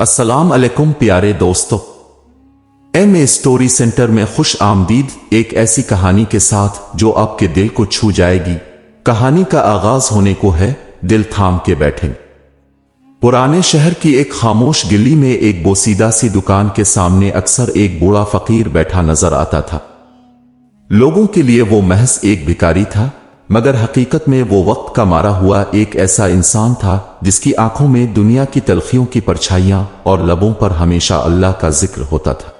अस्सलाम अलैकुम प्यारे दोस्तों, ए स्टोरी सेंटर में खुश आमदीद। एक ऐसी कहानी के साथ जो आपके दिल को छू जाएगी। कहानी का आगाज होने को है, दिल थाम के बैठे। पुराने शहर की एक खामोश गली में एक बोसीदा सी दुकान के सामने अक्सर एक बूढ़ा फकीर बैठा नजर आता था। लोगों के लिए वो महज एक भिखारी था, मगर हकीकत में वो वक्त का मारा हुआ एक ऐसा इंसान था जिसकी आंखों में दुनिया की तलखियों की परछाइयां और लबों पर हमेशा अल्लाह का जिक्र होता था।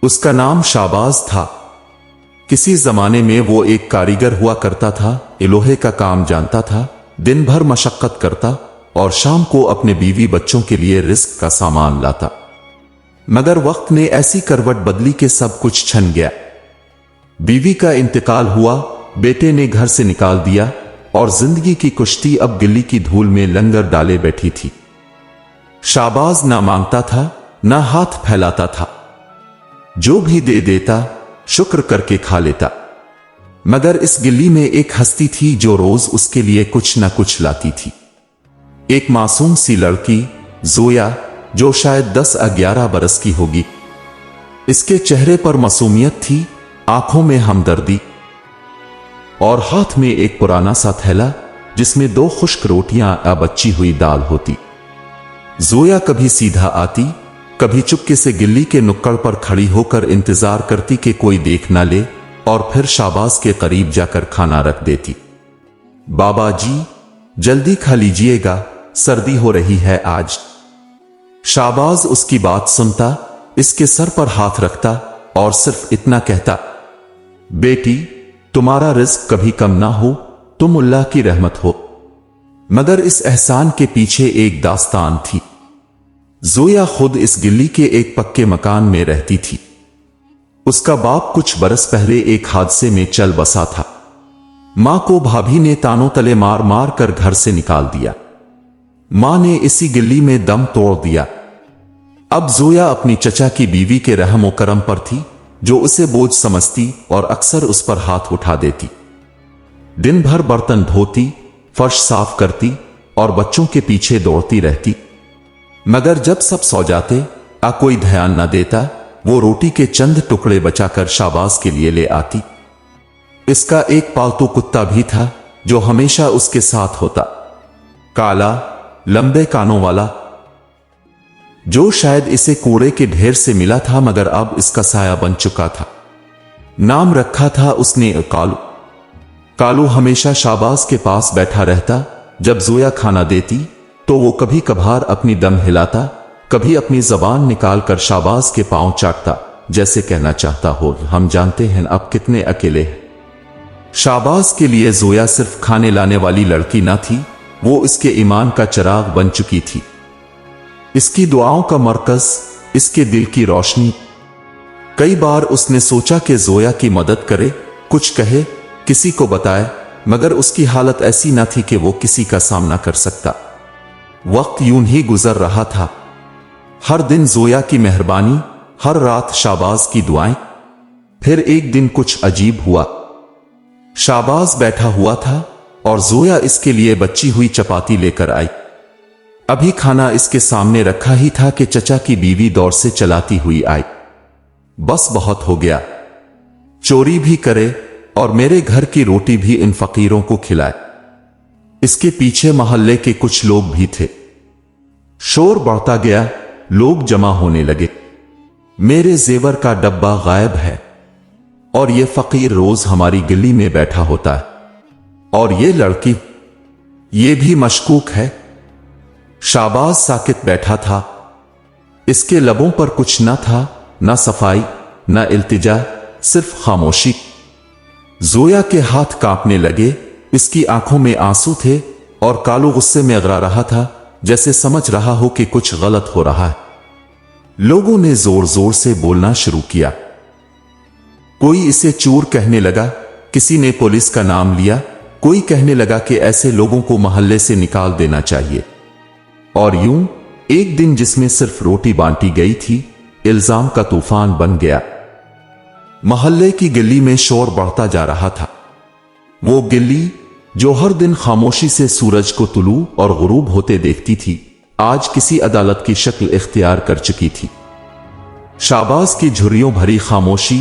उसका नाम शाहबाज था। किसी जमाने में वो एक कारीगर हुआ करता था, लोहे का काम जानता था, दिन भर मशक्कत करता और शाम को अपने बीवी बच्चों के लिए रिस्क का सामान लाता। मगर वक्त ने ऐसी करवट बदली कि सब कुछ छन गया। बीवी का इंतकाल हुआ, बेटे ने घर से निकाल दिया और जिंदगी की कुश्ती अब गिल्ली की धूल में लंगर डाले बैठी थी। शाहबाज ना मांगता था, ना हाथ फैलाता था। जो भी दे देता शुक्र करके खा लेता। मगर इस गिल्ली में एक हस्ती थी जो रोज उसके लिए कुछ ना कुछ लाती थी। एक मासूम सी लड़की जोया, जो शायद 10-11 बरस की होगी। इसके चेहरे पर मासूमियत थी, आंखों में हमदर्दी और हाथ में एक पुराना सा थैला जिसमें 2 खुश्क रोटियां या बची हुई दाल होती। जोया कभी सीधा आती, कभी चुपके से गिल्ली के नुक्कड़ पर खड़ी होकर इंतजार करती कि कोई देख ना ले, और फिर शाहबाज के करीब जाकर खाना रख देती। बाबा जी, जल्दी खा लीजिएगा, सर्दी हो रही है आज। शाहबाज उसकी बात सुनता, इसके सर पर हाथ रखता और सिर्फ इतना कहता, बेटी, तुम्हारा रिज़्क कभी कम ना हो, तुम अल्लाह की रहमत हो। मगर इस एहसान के पीछे एक दास्तान थी। जोया खुद इस गिल्ली के एक पक्के मकान में रहती थी। उसका बाप कुछ बरस पहले एक हादसे में चल बसा था। मां को भाभी ने तानों तले मार मार कर घर से निकाल दिया। मां ने इसी गिल्ली में दम तोड़ दिया। अब जोया अपनी चचा की बीवी के रहम व करम पर थी, जो उसे बोझ समझती और अक्सर उस पर हाथ उठा देती। दिन भर बर्तन धोती, फर्श साफ करती और बच्चों के पीछे दौड़ती रहती। मगर जब सब सो जाते, कोई ध्यान न देता, वो रोटी के चंद टुकड़े बचाकर शाहबाज के लिए ले आती। इसका एक पालतू कुत्ता भी था जो हमेशा उसके साथ होता, काला, लंबे कानों वाला, जो शायद इसे कूड़े के ढेर से मिला था मगर अब इसका साया बन चुका था। नाम रखा था उसने कालू। कालू हमेशा शाहबाज के पास बैठा रहता। जब जोया खाना देती तो वो कभी कभार अपनी दम हिलाता, कभी अपनी जबान निकालकर शाहबाज के पांव चाटता, जैसे कहना चाहता हो, हम जानते हैं अब कितने अकेले हैं। शाहबाज के लिए जोया सिर्फ खाने लाने वाली लड़की ना थी, वो इसके ईमान का चिराग बन चुकी थी। इसकी दुआओं का मरकज, इसके दिल की रोशनी। कई बार उसने सोचा कि जोया की मदद करे, कुछ कहे, किसी को बताए, मगर उसकी हालत ऐसी न थी कि वो किसी का सामना कर सकता। वक्त यूं ही गुजर रहा था। हर दिन जोया की मेहरबानी, हर रात शाहबाज की दुआएं। फिर एक दिन कुछ अजीब हुआ। शाहबाज बैठा हुआ था और जोया इसके लिए बची हुई चपाती लेकर आई। अभी खाना इसके सामने रखा ही था कि चचा की बीवी दौड़ से चलाती हुई आई। बस बहुत हो गया, चोरी भी करे और मेरे घर की रोटी भी इन फकीरों को खिलाए। इसके पीछे मोहल्ले के कुछ लोग भी थे। शोर बढ़ता गया, लोग जमा होने लगे। मेरे जेवर का डब्बा गायब है और ये फकीर रोज हमारी गली में बैठा होता है, और ये लड़की, ये भी मशकूक है। शाहबाज साकित बैठा था। इसके लबों पर कुछ न था, न सफाई, न इल्तिजा, सिर्फ खामोशी। जोया के हाथ कांपने लगे, इसकी आंखों में आंसू थे और कालू गुस्से में अगरा रहा था, जैसे समझ रहा हो कि कुछ गलत हो रहा है। लोगों ने जोर जोर से बोलना शुरू किया। कोई इसे चोर कहने लगा, किसी ने पुलिस का नाम लिया, कोई कहने लगा कि ऐसे लोगों को मोहल्ले से निकाल देना चाहिए। और यूं एक दिन जिसमें सिर्फ रोटी बांटी गई थी, इल्जाम का तूफान बन गया। मोहल्ले की गली में शोर बढ़ता जा रहा था। वो गली जो हर दिन खामोशी से सूरज को तुलू और गुरूब होते देखती थी, आज किसी अदालत की शक्ल इख्तियार कर चुकी थी। शाहबाज की झुर्रियों भरी खामोशी,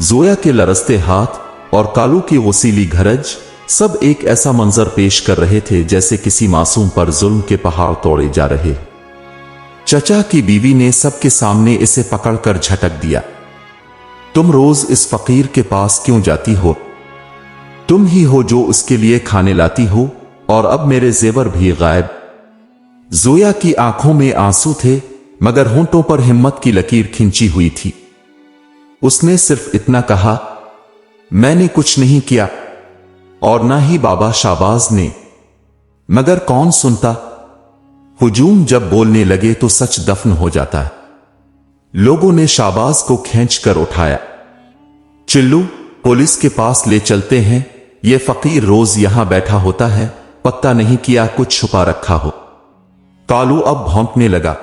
जोया के लरसते हाथ और कालू की वसीली घरज सब एक ऐसा मंजर पेश कर रहे थे जैसे किसी मासूम पर जुल्म के पहाड़ तोड़े जा रहे। चचा की बीवी ने सबके सामने इसे पकड़कर झटक दिया। तुम रोज इस फकीर के पास क्यों जाती हो? तुम ही हो जो उसके लिए खाने लाती हो, और अब मेरे जेवर भी गायब। जोया की आंखों में आंसू थे, मगर होंठों पर हिम्मत की लकीर खिंची हुई थी। उसने सिर्फ इतना कहा, मैंने कुछ नहीं किया, और ना ही बाबा शाहबाज ने। मगर कौन सुनता? हुजूम जब बोलने लगे तो सच दफन हो जाता है। लोगों ने शाहबाज को खींचकर उठाया। चिल्लू, पुलिस के पास ले चलते हैं। यह फकीर रोज यहां बैठा होता है, पता नहीं किया कुछ छुपा रखा हो। कालू अब भौंकने लगा।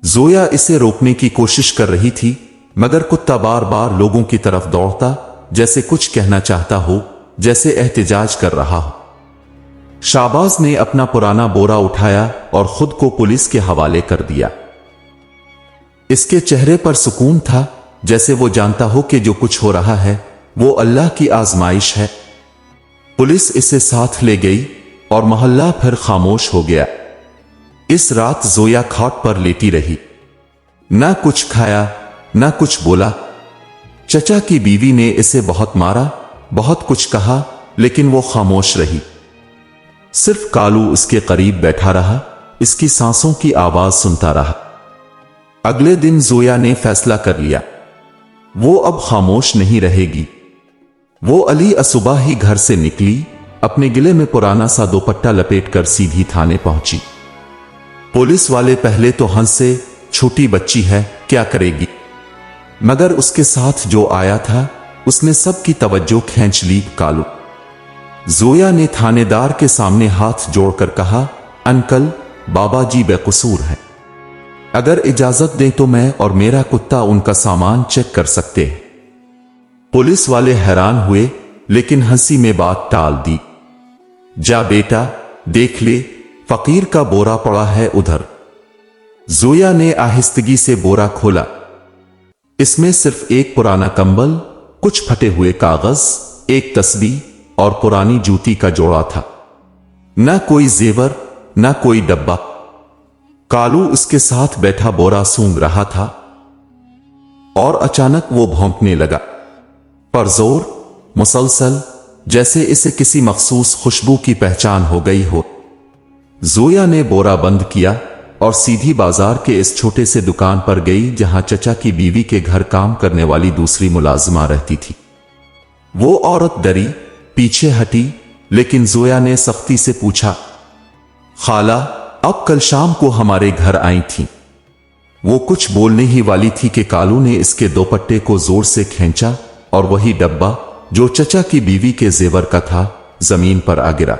जोया इसे रोकने की कोशिश कर रही थी, मगर कुत्ता बार बार लोगों की तरफ दौड़ता, जैसे कुछ कहना चाहता हो, जैसे एहतिजाज कर रहा हो। शाहबाज ने अपना पुराना बोरा उठाया और खुद को पुलिस के हवाले कर दिया। इसके चेहरे पर सुकून था, जैसे वो जानता हो कि जो कुछ हो रहा है वो अल्लाह की आजमाइश है। पुलिस इसे साथ ले गई और मोहल्ला फिर खामोश हो गया। इस रात जोया खाट पर लेटी रही, ना कुछ खाया, ना कुछ बोला। चचा की बीवी ने इसे बहुत मारा, बहुत कुछ कहा, लेकिन वो खामोश रही। सिर्फ कालू उसके करीब बैठा रहा, इसकी सांसों की आवाज सुनता रहा। अगले दिन जोया ने फैसला कर लिया, वो अब खामोश नहीं रहेगी। वो अली असुबह ही घर से निकली, अपने गिले में पुराना सा दोपट्टा लपेटकर सीधी थाने पहुंची। पुलिस वाले पहले तो हंसे, छोटी बच्ची है, क्या करेगी? मगर उसके साथ जो आया था उसने सबकी तवज्जो खींच ली। कालू। जोया ने थानेदार के सामने हाथ जोड़कर कहा, अंकल, बाबा जी बेकसूर हैं। अगर इजाजत दें तो मैं और मेरा कुत्ता उनका सामान चेक कर सकते हैं। पुलिस वाले हैरान हुए, लेकिन हंसी में बात टाल दी। जा बेटा, देख ले, फकीर का बोरा पड़ा है उधर। जोया ने आहिस्तगी से बोरा खोला। इसमें सिर्फ एक पुराना कंबल, कुछ फटे हुए कागज, एक तस्बीह और पुरानी जूती का जोड़ा था। ना कोई जेवर, ना कोई डब्बा। कालू उसके साथ बैठा बोरा सूंघ रहा था और अचानक वो भौंकने लगा, पर जोर, मुसलसल, जैसे इसे किसी मखसूस खुशबू की पहचान हो गई हो। जोया ने बोरा बंद किया और सीधी बाजार के इस छोटे से दुकान पर गई जहां चचा की बीवी के घर काम करने वाली दूसरी मुलाजिमा रहती थी। वो औरत डरी, पीछे हटी, लेकिन जोया ने सख्ती से पूछा, खाला, अब कल शाम को हमारे घर आई थी। वो कुछ बोलने ही वाली थी कि कालू ने इसके दोपट्टे को जोर से खींचा और वही डब्बा जो चचा की बीवी के जेवर का था जमीन पर आ गिरा।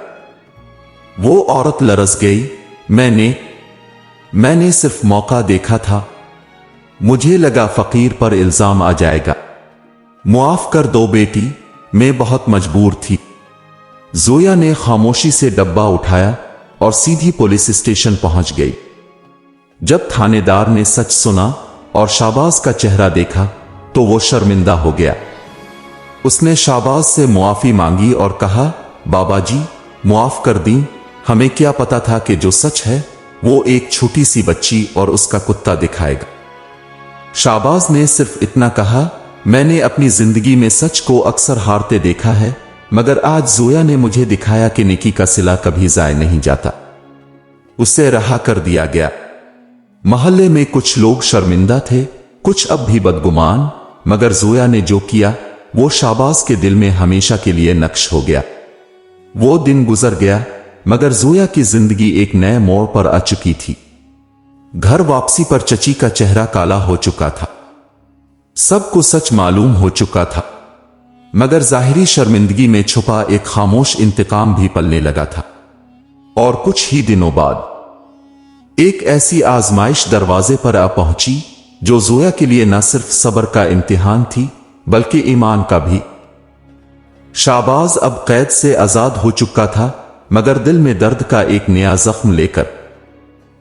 वो औरत लरस गई। मैंने सिर्फ मौका देखा था। मुझे लगा फकीर पर इल्जाम आ जाएगा। मुआफ कर दो बेटी, मैं बहुत मजबूर थी। जोया ने खामोशी से डब्बा उठाया और सीधी पुलिस स्टेशन पहुंच गई। जब थानेदार ने सच सुना और शाहबाज का चेहरा देखा तो वो शर्मिंदा हो गया। उसने शाहबाज से मुआफी मांगी और कहा, बाबा जी, मुआफ कर दी। हमें क्या पता था कि जो सच है वो एक छोटी सी बच्ची और उसका कुत्ता दिखाएगा। शाहबाज ने सिर्फ इतना कहा, मैंने अपनी जिंदगी में सच को अक्सर हारते देखा है, मगर आज जोया ने मुझे दिखाया कि नेकी का सिला कभी जाया नहीं जाता। उसे रहा कर दिया गया। मोहल्ले में कुछ लोग शर्मिंदा थे, कुछ अब भी बदगुमान, मगर जोया ने जो किया वो शाहबाज के दिल में हमेशा के लिए नक्श हो गया। वो दिन गुजर गया, मगर जोया की जिंदगी एक नए मोड़ पर आ चुकी थी। घर वापसी पर चची का चेहरा काला हो चुका था। सबको सच मालूम हो चुका था, मगर जाहिरी शर्मिंदगी में छुपा एक खामोश इंतकाम भी पलने लगा था। और कुछ ही दिनों बाद एक ऐसी आजमाइश दरवाजे पर आ पहुंची जो जोया के लिए न सिर्फ सब्र का इम्तिहान थी, बल्कि ईमान का भी। शाहबाज अब कैद से आजाद हो चुका था, मगर दिल में दर्द का एक नया जख्म लेकर।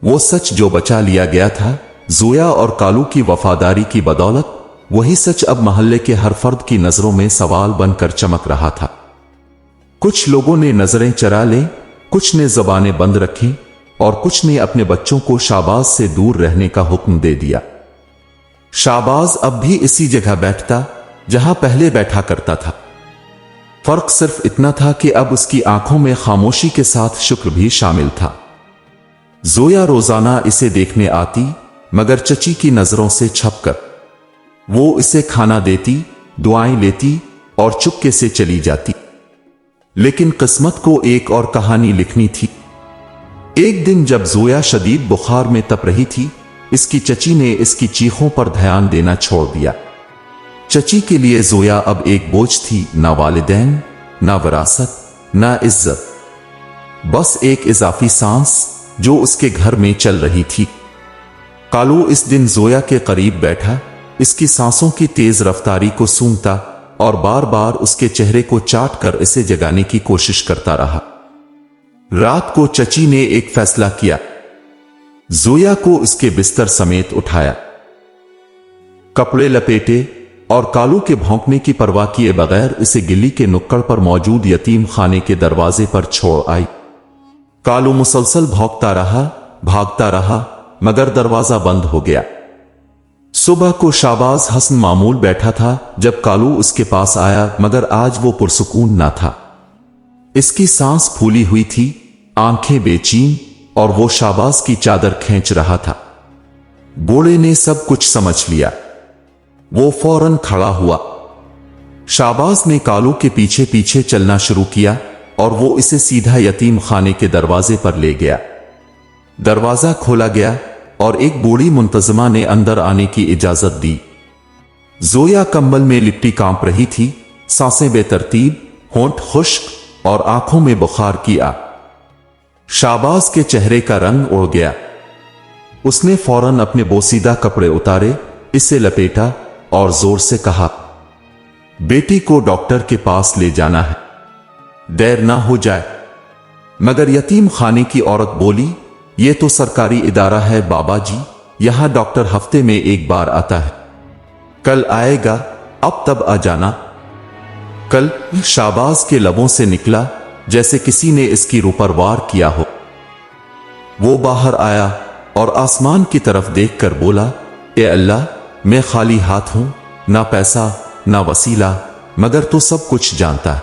वो सच जो बचा लिया गया था, जोया और कालू की वफादारी की बदौलत, वही सच अब मोहल्ले के हर फर्द की नजरों में सवाल बनकर चमक रहा था। कुछ लोगों ने नजरें चरा ली, कुछ ने जबानें बंद रखी और कुछ ने अपने बच्चों को शाहबाज से दूर रहने का हुक्म दे दिया। शाहबाज अब भी इसी जगह बैठता जहां पहले बैठा करता था। फर्क सिर्फ इतना था कि अब उसकी आंखों में खामोशी के साथ शुक्र भी शामिल था। जोया रोजाना इसे देखने आती, मगर चची की नजरों से छपकर। वो इसे खाना देती, दुआएं लेती और चुपके से चली जाती। लेकिन किस्मत को एक और कहानी लिखनी थी। एक दिन जब जोया शदीद बुखार में तप रही थी, इसकी चची ने इसकी चीखों पर ध्यान देना छोड़ दिया। चची के लिए जोया अब एक बोझ थी, ना वालिदैन, ना विरासत, ना इज्जत, बस एक इजाफी सांस जो उसके घर में चल रही थी। कालू इस दिन जोया के करीब बैठा, इसकी सांसों की तेज रफ्तारी को सूंघता और बार बार उसके चेहरे को चाट कर इसे जगाने की कोशिश करता रहा। रात को चची ने एक फैसला किया। जोया को उसके बिस्तर समेत उठाया, कपड़े लपेटे और कालू के भौंकने की परवाह किए बगैर इसे गिल्ली के नुक्कड़ पर मौजूद यतीम खाने के दरवाजे पर छोड़ आई। कालू मुसलसल भौंकता रहा, भागता रहा, मगर दरवाजा बंद हो गया। सुबह को शाहबाज हसन मामूल बैठा था जब कालू उसके पास आया, मगर आज वो पुरसुकून ना था। इसकी सांस फूली हुई थी, आंखें बेचैन, और वो शाहबाज की चादर खींच रहा था। बूढ़े ने सब कुछ समझ लिया। वो फौरन खड़ा हुआ। शाहबाज ने कालू के पीछे पीछे चलना शुरू किया और वो इसे सीधा यतीम खाने के दरवाजे पर ले गया। दरवाजा खोला गया और एक बूढ़ी मुंतजमा ने अंदर आने की इजाजत दी। जोया कंबल में लिपटी कांप रही थी, सांसें बेतरतीब, होंठ खुश्क और आंखों में बुखार की आ। शाहबाज के चेहरे का रंग उड़ गया। उसने फौरन अपने बोसीदा कपड़े उतारे, इसे लपेटा और जोर से कहा, बेटी को डॉक्टर के पास ले जाना है, देर ना हो जाए। मगर यतीम खाने की औरत बोली, ये तो सरकारी इदारा है बाबा जी, यहां डॉक्टर हफ्ते में एक बार आता है, कल आएगा, अब तब आ जाना। कल शाहबाज के लबों से निकला जैसे किसी ने इसकी रूह पर वार किया हो। वो बाहर आया और आसमान की तरफ देखकर बोला, ए अल्लाह, मैं खाली हाथ हूं, ना पैसा ना वसीला, मगर तो सब कुछ जानता है।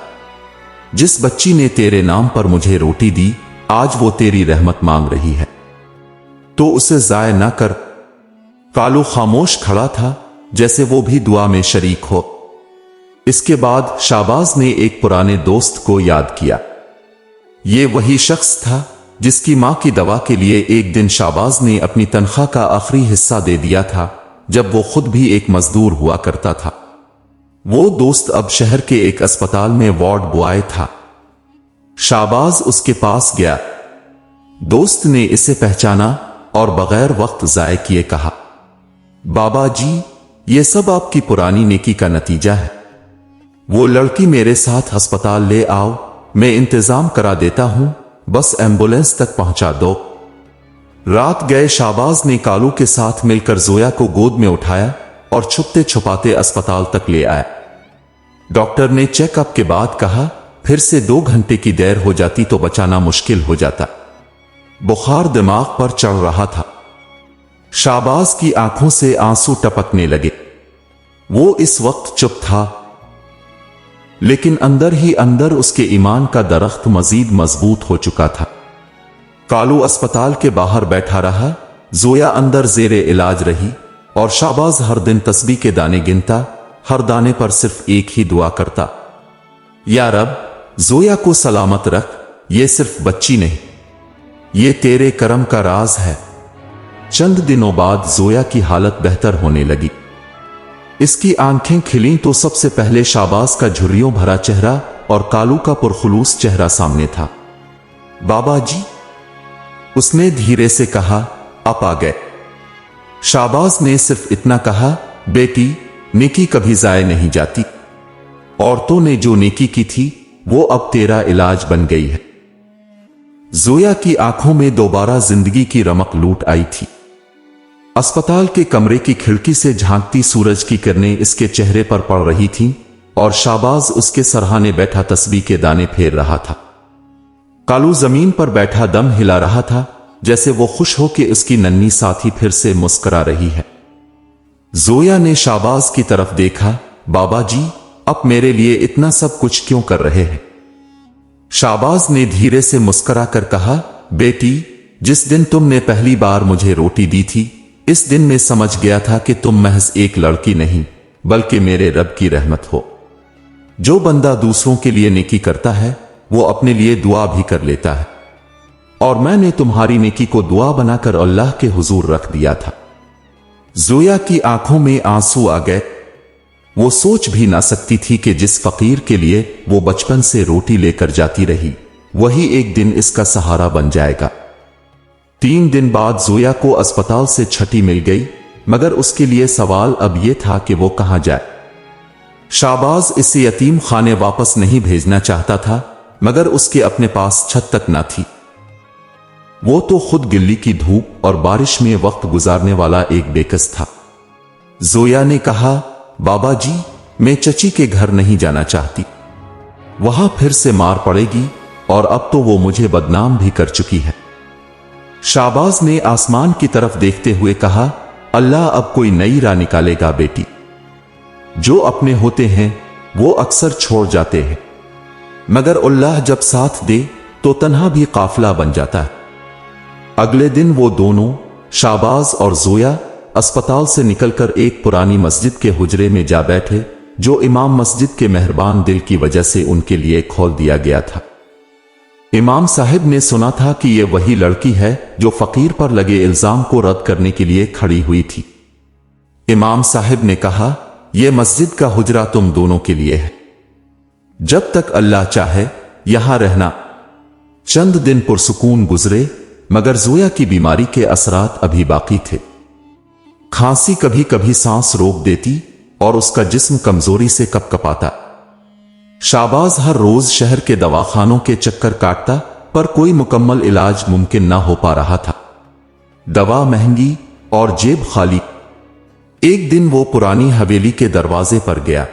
जिस बच्ची ने तेरे नाम पर मुझे रोटी दी, आज वो तेरी रहमत मांग रही है, तो उसे जाय ना कर। कालू खामोश खड़ा था, जैसे वो भी दुआ में शरीक हो। इसके बाद शाहबाज ने एक पुराने दोस्त को याद किया। ये वही शख्स था जिसकी मां की दवा के लिए एक दिन शाहबाज ने अपनी तनख्वाह का आखिरी हिस्सा दे दिया था, जब वो खुद भी एक मजदूर हुआ करता था। वो दोस्त अब शहर के एक अस्पताल में वार्ड बॉय था। शाहबाज उसके पास गया। दोस्त ने इसे पहचाना और बगैर वक्त जाए किए कहा, बाबा जी, ये सब आपकी पुरानी नेकी का नतीजा है। वो लड़की मेरे साथ अस्पताल ले आओ, मैं इंतजाम करा देता हूं, बस एम्बुलेंस तक पहुंचा दो। रात गए शाहबाज ने कालू के साथ मिलकर जोया को गोद में उठाया और छुपते छुपाते अस्पताल तक ले आया। डॉक्टर ने चेकअप के बाद कहा, फिर से 2 घंटे की देर हो जाती तो बचाना मुश्किल हो जाता। बुखार दिमाग पर चढ़ रहा था। शाहबाज की आंखों से आंसू टपकने लगे। वो इस वक्त चुप था, लेकिन अंदर ही अंदर उसके ईमान का दरख्त मजीद मजबूत हो चुका था। कालू अस्पताल के बाहर बैठा रहा, जोया अंदर जेरे इलाज रही और शाहबाज हर दिन तस्बीह के दाने गिनता, हर दाने पर सिर्फ एक ही दुआ करता, या रब, जोया को सलामत रख, ये सिर्फ बच्ची नहीं, ये तेरे करम का राज है। चंद दिनों बाद जोया की हालत बेहतर होने लगी। इसकी आंखें खिलीं तो सबसे पहले शाहबाज का झुर्रियों भरा चेहरा और कालू का पुरखुलूस चेहरा सामने था। बाबा जी, उसने धीरे से कहा, आप आ गए। शाहबाज ने सिर्फ इतना कहा, बेटी, नेकी कभी जाए नहीं जाती। औरतों ने जो नेकी की थी वो अब तेरा इलाज बन गई है। जोया की आंखों में दोबारा जिंदगी की रमक लूट आई थी। अस्पताल के कमरे की खिड़की से झांकती सूरज की किरणें इसके चेहरे पर पड़ रही थीं और शाहबाज उसके सरहाने बैठा तस्बीह के दाने फेर रहा था। कालू जमीन पर बैठा दम हिला रहा था, जैसे वो खुश हो कि उसकी नन्ही साथी फिर से मुस्कुरा रही है। जोया ने शाहबाज की तरफ देखा। बाबा जी, अब मेरे लिए इतना सब कुछ क्यों कर रहे हैं? शाहबाज ने धीरे से मुस्कुरा कर कहा, बेटी, जिस दिन तुमने पहली बार मुझे रोटी दी थी, इस दिन मैं समझ गया था कि तुम महज एक लड़की नहीं बल्कि मेरे रब की रहमत हो। जो बंदा दूसरों के लिए नेकी करता है वो अपने लिए दुआ भी कर लेता है, और मैंने तुम्हारी नेकी को दुआ बनाकर अल्लाह के हुजूर रख दिया था। जोया की आंखों में आंसू आ गए। वो सोच भी ना सकती थी कि जिस फकीर के लिए वो बचपन से रोटी लेकर जाती रही, वही एक दिन इसका सहारा बन जाएगा। 3 दिन बाद जोया को अस्पताल से छुट्टी मिल गई, मगर उसके लिए सवाल अब यह था कि वो कहां जाए। शाहबाज इसे यतीम खाने वापस नहीं भेजना चाहता था, मगर उसके अपने पास छत तक न थी। वो तो खुद गिल्ली की धूप और बारिश में वक्त गुजारने वाला एक बेकस था। जोया ने कहा, बाबा जी, मैं चची के घर नहीं जाना चाहती। वहां फिर से मार पड़ेगी और अब तो वो मुझे बदनाम भी कर चुकी है। शाहबाज ने आसमान की तरफ देखते हुए कहा, अल्लाह अब कोई नई राह निकालेगा बेटी। जो अपने होते हैं वो अक्सर छोड़ जाते हैं, मगर अल्लाह जब साथ दे तो तन्हा भी काफिला बन जाता है। अगले दिन वो दोनों, शाहबाज और जोया, अस्पताल से निकलकर एक पुरानी मस्जिद के हुजरे में जा बैठे, जो इमाम मस्जिद के मेहरबान दिल की वजह से उनके लिए खोल दिया गया था। इमाम साहिब ने सुना था कि यह वही लड़की है जो फकीर पर लगे इल्जाम को रद्द करने के लिए खड़ी हुई थी। इमाम साहिब ने कहा, यह मस्जिद का हुजरा तुम दोनों के लिए है, जब तक अल्लाह चाहे यहां रहना। चंद दिन पुरसुकून गुजरे, मगर जोया की बीमारी के असरात अभी बाकी थे। खांसी कभी कभी सांस रोक देती और उसका जिस्म कमजोरी से कपकपाता। शाहबाज हर रोज शहर के दवाखानों के चक्कर काटता, पर कोई मुकम्मल इलाज मुमकिन ना हो पा रहा था। दवा महंगी और जेब खाली। एक दिन वो पुरानी हवेली के दरवाजे पर गया,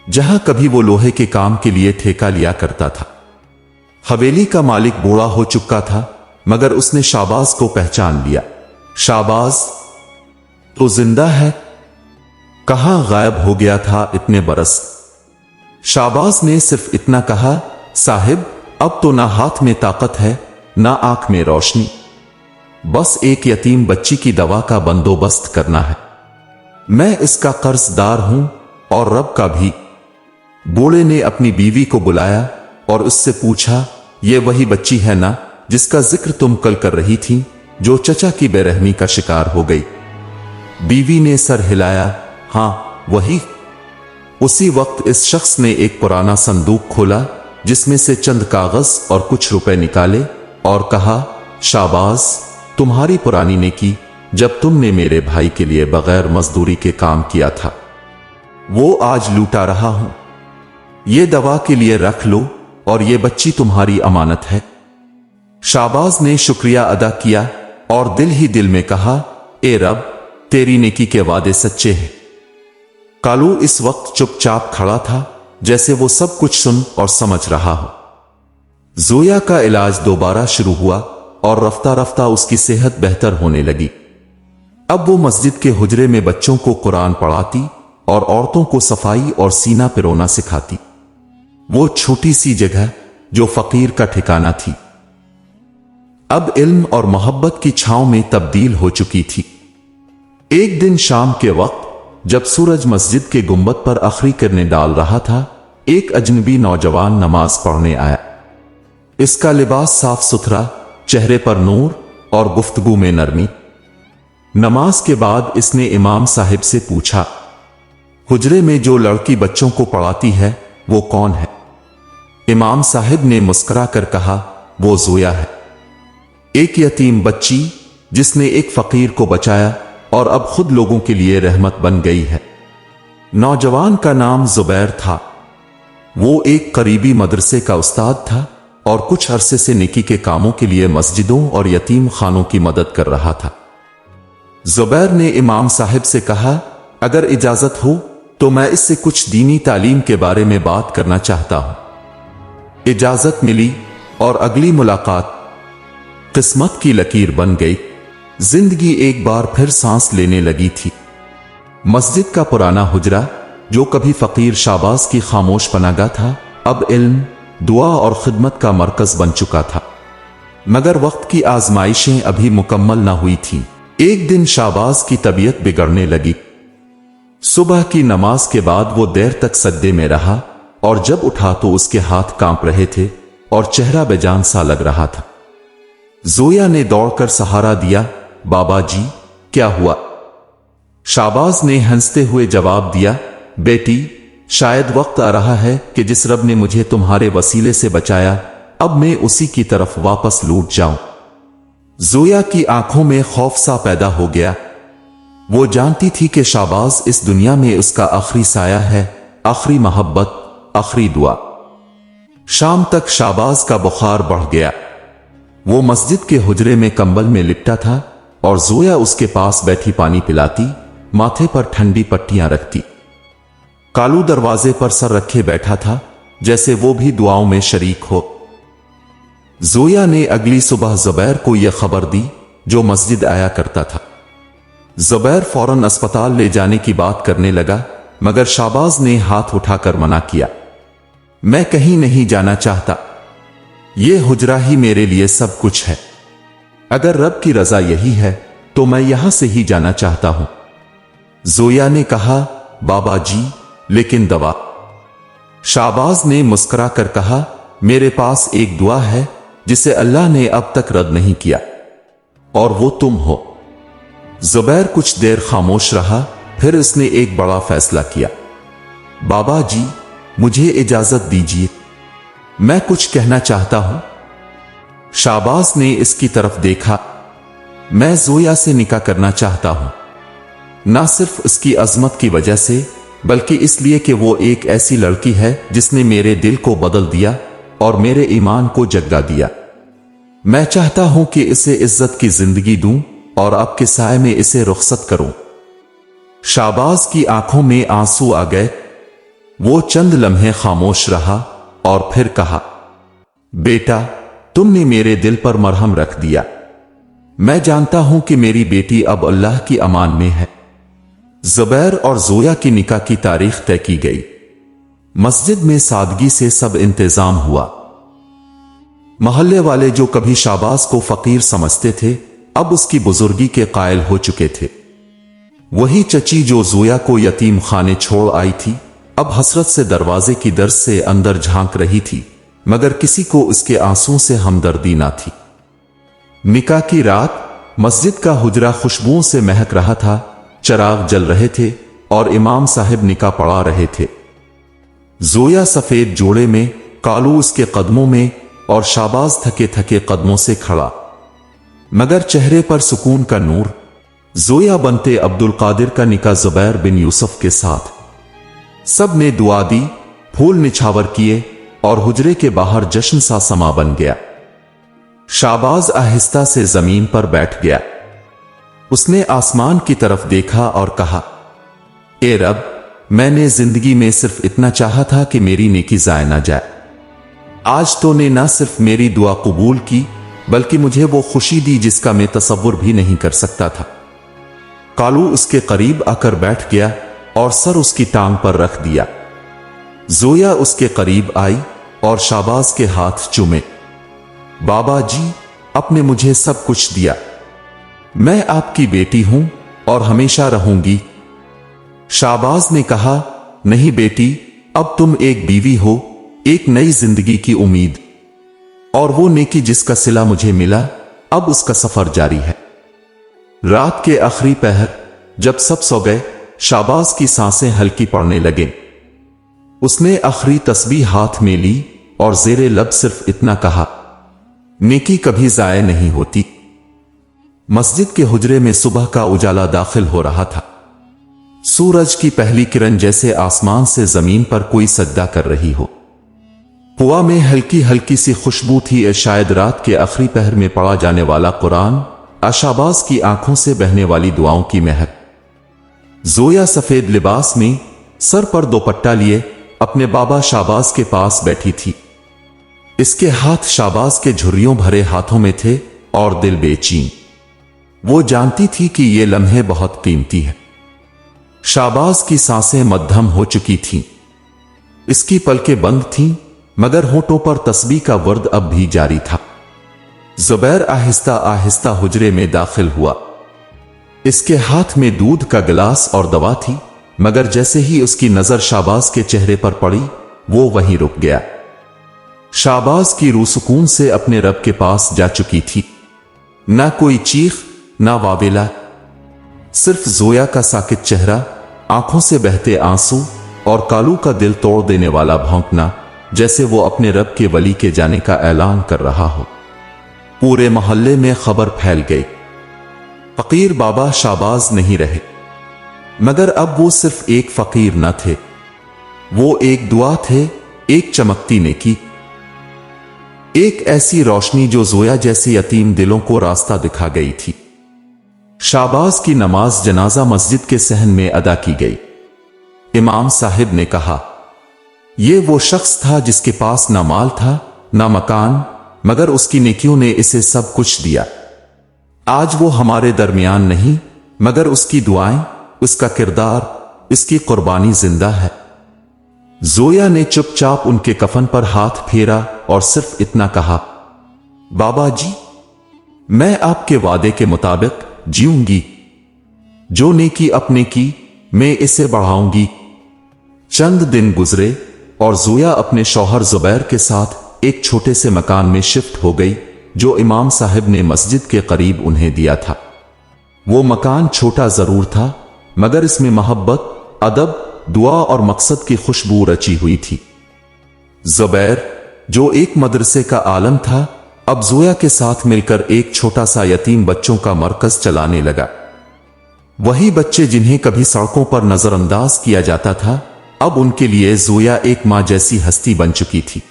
जहां कभी वो लोहे के काम के लिए ठेका लिया करता था। हवेली का मालिक बूढ़ा हो चुका था, मगर उसने शाहबाज को पहचान लिया। शाहबाज तो जिंदा है, कहां गायब हो गया था इतने बरस? शाहबाज ने सिर्फ इतना कहा, साहिब, अब तो ना हाथ में ताकत है ना आंख में रोशनी, बस एक यतीम बच्ची की दवा का बंदोबस्त करना है। मैं इसका कर्जदार हूं और रब का भी। बूढ़े ने अपनी बीवी को बुलाया और उससे पूछा, ये वही बच्ची है ना जिसका जिक्र तुम कल कर रही थी, जो चचा की बेरहमी का शिकार हो गई? बीवी ने सर हिलाया, हां वही। उसी वक्त इस शख्स ने एक पुराना संदूक खोला, जिसमें से चंद कागज और कुछ रुपए निकाले और कहा, शाहबाज, तुम्हारी पुरानी नेकी, जब तुमने मेरे भाई के लिए बगैर मजदूरी के काम किया था, वो आज लूटा रहा हूं। ये दवा के लिए रख लो और ये बच्ची तुम्हारी अमानत है। शाहबाज ने शुक्रिया अदा किया और दिल ही दिल में कहा, ए रब, तेरी नेकी के वादे सच्चे हैं। कालू इस वक्त चुपचाप खड़ा था, जैसे वो सब कुछ सुन और समझ रहा हो। जोया का इलाज दोबारा शुरू हुआ और रफ्ता रफ्ता उसकी सेहत बेहतर होने लगी। अब वो मस्जिद के हुजरे में बच्चों को कुरान पढ़ाती और औरतों को सफाई और सीना पिरोना सिखाती। वो छोटी सी जगह जो फकीर का ठिकाना थी, अब इल्म और मोहब्बत की छांव में तब्दील हो चुकी थी। एक दिन शाम के वक्त जब सूरज मस्जिद के गुंबद पर आखिरी किरणें डाल रहा था, एक अजनबी नौजवान नमाज पढ़ने आया। इसका लिबास साफ सुथरा, चेहरे पर नूर और गुफ्तगू में नरमी। नमाज के बाद इसने इमाम साहिब से पूछा, हुजरे में जो लड़की बच्चों को पढ़ाती है वो कौन है? इमाम साहिब ने मुस्कुरा कर कहा, वो जोया है, एक यतीम बच्ची जिसने एक फकीर को बचाया और अब खुद लोगों के लिए रहमत बन गई है। नौजवान का नाम जुबैर था। वो एक करीबी मदरसे का उस्ताद था और कुछ अरसे से नेकी के कामों के लिए मस्जिदों और यतीम खानों की मदद कर रहा था। जुबैर ने इमाम साहब से कहा, अगर इजाजत हो तो मैं इससे कुछ दीनी तालीम के बारे में बात करना चाहता हूं। इजाजत मिली और अगली मुलाकात किस्मत की लकीर बन गई। जिंदगी एक बार फिर सांस लेने लगी थी। मस्जिद का पुराना हुजरा, जो कभी फकीर शाहबाज की खामोश पनागा था, अब इल्म, दुआ और खिदमत का मरकज बन चुका था। मगर वक्त की आजमाइशें अभी मुकम्मल ना हुई थीं। एक दिन शाहबाज की तबीयत बिगड़ने लगी। सुबह की नमाज के बाद वो देर तक सज्जे में रहा और जब उठा तो उसके हाथ कांप रहे थे और चेहरा बेजान सा लग रहा था। जोया ने दौड़कर सहारा दिया, बाबा जी क्या हुआ? शाहबाज ने हंसते हुए जवाब दिया, बेटी, शायद वक्त आ रहा है कि जिस रब ने मुझे तुम्हारे वसीले से बचाया, अब मैं उसी की तरफ वापस लौट जाऊं। जोया की आंखों में खौफ सा पैदा हो गया। वो जानती थी कि शाहबाज इस दुनिया में उसका आखिरी साया है, आखिरी मोहब्बत, आखिरी दुआ। शाम तक शाहबाज का बुखार बढ़ गया। वो मस्जिद के हुजरे में कंबल में लिपटा था और जोया उसके पास बैठी पानी पिलाती, माथे पर ठंडी पट्टियां रखती। कालू दरवाजे पर सर रखे बैठा था, जैसे वो भी दुआओं में शरीक हो। जोया ने अगली सुबह जुबैर को यह खबर दी, जो मस्जिद आया करता था। जुबैर फौरन अस्पताल ले जाने की बात करने लगा, मगर शाहबाज ने हाथ उठाकर मना किया। मैं कहीं नहीं जाना चाहता। यह हुजरा ही मेरे लिए सब कुछ है। अगर रब की रजा यही है तो मैं यहां से ही जाना चाहता हूं। जोया ने कहा, बाबा जी, लेकिन दवा? शाहबाज ने मुस्कुरा कर कहा, मेरे पास एक दुआ है जिसे अल्लाह ने अब तक रद्द नहीं किया, और वो तुम हो। जुबैर कुछ देर खामोश रहा, फिर उसने एक बड़ा फैसला किया। बाबा जी, मुझे इजाजत दीजिए, मैं कुछ कहना चाहता हूं। शाहबाज ने इसकी तरफ देखा। मैं जोया से निकाह करना चाहता हूं, ना सिर्फ उसकी अजमत की वजह से, बल्कि इसलिए कि वो एक ऐसी लड़की है जिसने मेरे दिल को बदल दिया और मेरे ईमान को जगा दिया। मैं चाहता हूं कि इसे इज्जत की जिंदगी दूं और आपके साए में इसे रुखसत करूं। शाहबाज की आंखों में आंसू आ गए। वो चंद लम्हे खामोश रहा और फिर कहा, बेटा, तुमने मेरे दिल पर मरहम रख दिया। मैं जानता हूं कि मेरी बेटी अब अल्लाह की अमान में है। जुबैर और जोया की निकाह की तारीख तय की गई। मस्जिद में सादगी से सब इंतजाम हुआ। मोहल्ले वाले जो कभी शाहबाज को फकीर समझते थे, अब उसकी बुजुर्गी के कायल हो चुके थे। वही चची जो जोया को यतीम खाने छोड़ आई थी, अब हसरत से दरवाजे की दर से अंदर झांक रही थी, मगर किसी को उसके आंसुओं से हमदर्दी ना थी। निकाह की रात मस्जिद का हुजरा खुशबुओं से महक रहा था। चराग जल रहे थे और इमाम साहब निकाह पढ़ा रहे थे। जोया सफेद जोड़े में, कालू उसके कदमों में और शाहबाज थके थके कदमों से खड़ा, मगर चेहरे पर सुकून का नूर। जोया बनते अब्दुल कादिर का निकाह जुबैर बिन यूसुफ के साथ। सब ने दुआ दी, फूल निछावर किए और हुजरे के बाहर जश्न सा समा बन गया। शाहबाज आहिस्ता से जमीन पर बैठ गया। उसने आसमान की तरफ देखा और कहा, ए रब, मैंने जिंदगी में सिर्फ इतना चाहा था कि मेरी नेकी जाए ना जाए। आज तो ने ना सिर्फ मेरी दुआ कबूल की, बल्कि मुझे वो खुशी दी जिसका मैं तसव्वुर भी नहीं कर सकता था। कालू उसके करीब आकर बैठ गया और सर उसकी टांग पर रख दिया। जोया उसके करीब आई और शाहबाज के हाथ चूमे। बाबा जी, आपने मुझे सब कुछ दिया। मैं आपकी बेटी हूं और हमेशा रहूंगी। शाहबाज ने कहा, नहीं बेटी, अब तुम एक बीवी हो, एक नई जिंदगी की उम्मीद, और वो नेकी जिसका सिला मुझे मिला, अब उसका सफर जारी है। रात के आखिरी पहर, जब सब सो गए, शाहबाज की सांसें हल्की पड़ने लगे। उसने आखिरी तस्बीह हाथ में ली और जेरे लब सिर्फ इतना कहा, नेकी कभी जाया नहीं होती। मस्जिद के हुजरे में सुबह का उजाला दाखिल हो रहा था। सूरज की पहली किरण जैसे आसमान से जमीन पर कोई सजदा कर रही हो। ہوا میں ہلکی ہلکی سی خوشبو تھی، شاید رات کے آخری پہر میں پڑھا جانے والا قرآن، شہباز کی آنکھوں سے بہنے والی دعاؤں کی مہک۔ زویا سفید لباس میں، سر پر دوپٹہ لیے، اپنے بابا شہباز کے پاس بیٹھی تھی۔ اس کے ہاتھ شہباز کے جھریوں بھرے ہاتھوں میں تھے اور دل بے چین۔ وہ جانتی تھی کہ یہ لمحے بہت قیمتی ہے۔ شہباز کی سانسیں مدھم ہو چکی تھیں، اس کی پلکیں بند تھیں، مگر ہونٹوں پر تسبیح کا ورد اب بھی جاری تھا۔ زبیر آہستہ آہستہ حجرے میں داخل ہوا۔ اس کے ہاتھ میں دودھ کا گلاس اور دوا تھی، مگر جیسے ہی اس کی نظر شہباز کے چہرے پر پڑی، وہ وہیں رک گیا۔ شہباز کی روح سکون سے اپنے رب کے پاس جا چکی تھی۔ نہ کوئی چیخ، نہ واویلا، صرف زویا کا ساکت چہرہ، آنکھوں سے بہتے آنسو، اور کالو کا دل توڑ دینے والا بھونکنا، جیسے وہ اپنے رب کے ولی کے جانے کا اعلان کر رہا ہو۔ پورے محلے میں خبر پھیل گئی، فقیر بابا شہباز نہیں رہے۔ مگر اب وہ صرف ایک فقیر نہ تھے، وہ ایک دعا تھے، ایک چمکتی نیکی، ایک ایسی روشنی جو زویا جیسے یتیم دلوں کو راستہ دکھا گئی تھی۔ شہباز کی نماز جنازہ مسجد کے صحن میں ادا کی گئی۔ امام صاحب نے کہا، یہ وہ شخص تھا جس کے پاس نہ مال تھا، نہ مکان، مگر اس کی نیکیوں نے اسے سب کچھ دیا۔ آج وہ ہمارے درمیان نہیں، مگر اس کی دعائیں، اس کا کردار، اس کی قربانی زندہ ہے۔ زویا نے چپ چاپ ان کے کفن پر ہاتھ پھیرا اور صرف اتنا کہا، بابا جی، میں آپ کے وعدے کے مطابق جیوں گی، جو نیکی اپنے کی میں اسے بڑھاؤں گی۔ چند دن گزرے اور زویا اپنے شوہر زبیر کے ساتھ ایک چھوٹے سے مکان میں شفٹ ہو گئی، جو امام صاحب نے مسجد کے قریب انہیں دیا تھا۔ وہ مکان چھوٹا ضرور تھا، مگر اس میں محبت، ادب، دعا اور مقصد کی خوشبو رچی ہوئی تھی۔ زبیر، جو ایک مدرسے کا عالم تھا، اب زویا کے ساتھ مل کر ایک چھوٹا سا یتیم بچوں کا مرکز چلانے لگا۔ وہی بچے جنہیں کبھی سڑکوں پر نظر انداز کیا جاتا تھا، اب ان کے لیے زویا ایک ماں جیسی ہستی بن چکی تھی۔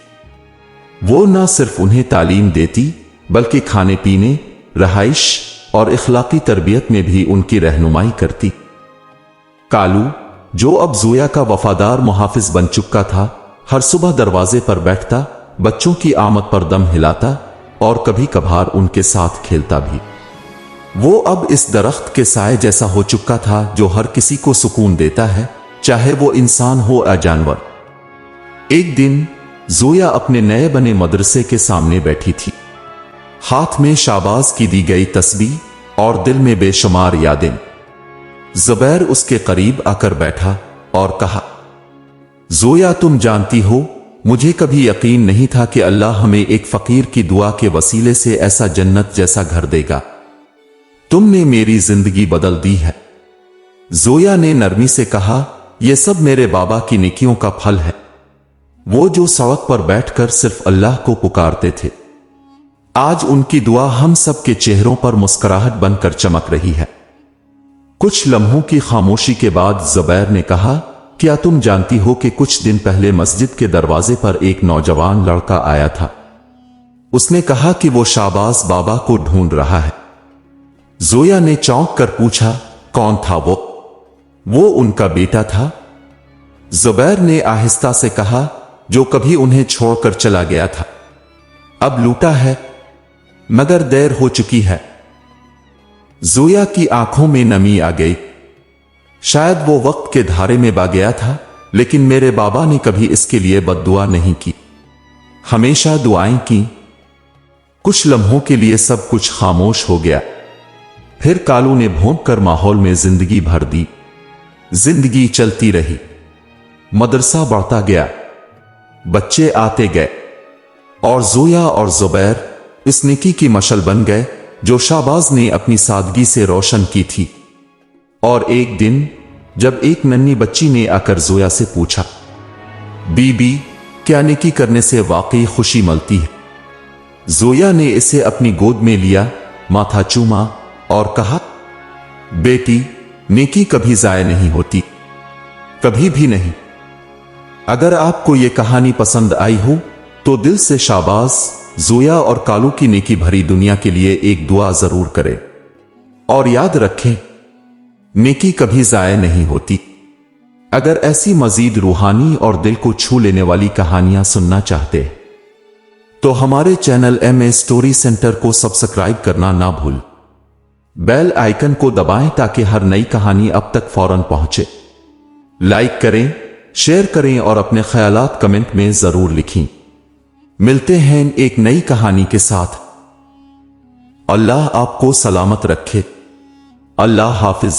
وہ نہ صرف انہیں تعلیم دیتی، بلکہ کھانے پینے، رہائش اور اخلاقی تربیت میں بھی ان کی رہنمائی کرتی۔ کالو، جو اب زویا کا وفادار محافظ بن چکا تھا، ہر صبح دروازے پر بیٹھتا، بچوں کی آمد پر دم ہلاتا اور کبھی کبھار ان کے ساتھ کھیلتا بھی۔ وہ اب اس درخت کے سائے جیسا ہو چکا تھا جو ہر کسی کو سکون دیتا ہے، چاہے وہ انسان ہو یا جانور۔ ایک دن زویا اپنے نئے بنے مدرسے کے سامنے بیٹھی تھی، ہاتھ میں شہباز کی دی گئی تسبیح اور دل میں بے شمار یادیں۔ زبیر اس کے قریب آ کر بیٹھا اور کہا، زویا، تم جانتی ہو، مجھے کبھی یقین نہیں تھا کہ اللہ ہمیں ایک فقیر کی دعا کے وسیلے سے ایسا جنت جیسا گھر دے گا۔ تم نے میری زندگی بدل دی ہے۔ زویا نے نرمی سے کہا، یہ سب میرے بابا کی نیکیوں کا پھل ہے، وہ جو سڑک پر بیٹھ کر صرف اللہ کو پکارتے تھے۔ آج ان کی دعا ہم سب کے چہروں پر مسکراہٹ بن کر چمک رہی ہے۔ کچھ لمحوں کی خاموشی کے بعد زبیر نے کہا، کیا تم جانتی ہو کہ کچھ دن پہلے مسجد کے دروازے پر ایک نوجوان لڑکا آیا تھا؟ اس نے کہا کہ وہ شہباز بابا کو ڈھونڈ رہا ہے۔ زویا نے چونک کر پوچھا، کون تھا وہ؟ وہ ان کا بیٹا تھا، زبیر نے آہستہ سے کہا، جو کبھی انہیں چھوڑ کر چلا گیا تھا، اب لوٹا ہے، مگر دیر ہو چکی ہے۔ زویا کی آنکھوں میں نمی آ گئی۔ شاید وہ وقت کے دھارے میں بہہ گیا تھا، لیکن میرے بابا نے کبھی اس کے لیے بد دعا نہیں کی، ہمیشہ دعائیں کی۔ کچھ لمحوں کے لیے سب کچھ خاموش ہو گیا، پھر کالو نے بھونک کر ماحول میں زندگی بھر دی۔ زندگی چلتی رہی، مدرسہ بڑھتا گیا، بچے آتے گئے، اور زویا اور زبیر اس نیکی کی مشعل بن گئے جو شہباز نے اپنی سادگی سے روشن کی تھی۔ اور ایک دن جب ایک ننھی بچی نے آ کر زویا سے پوچھا، بی بی، کیا نیکی کرنے سے واقعی خوشی ملتی ہے؟ زویا نے اسے اپنی گود میں لیا، ماتھا چوما اور کہا، بیٹی، نیکی کبھی ضائع نہیں ہوتی، کبھی بھی نہیں۔ اگر آپ کو یہ کہانی پسند آئی ہو तो दिल से शाबाश। जोया और कालू की नेकी भरी दुनिया के लिए एक दुआ जरूर करें और याद रखें, नेकी कभी जाया नहीं होती। अगर ऐसी मजीद रूहानी और दिल को छू लेने वाली कहानियां सुनना चाहते हैं तो हमारे चैनल MA स्टोरी सेंटर को सब्सक्राइब करना ना भूल, बेल आइकन को दबाएं ताकि हर नई कहानी अब तक फौरन पहुंचे। लाइक करें, शेयर करें और अपने ख्यालात कमेंट में जरूर लिखें। मिलते हैं एक नई कहानी के साथ। अल्लाह आपको सलामत रखे। अल्लाह हाफिज।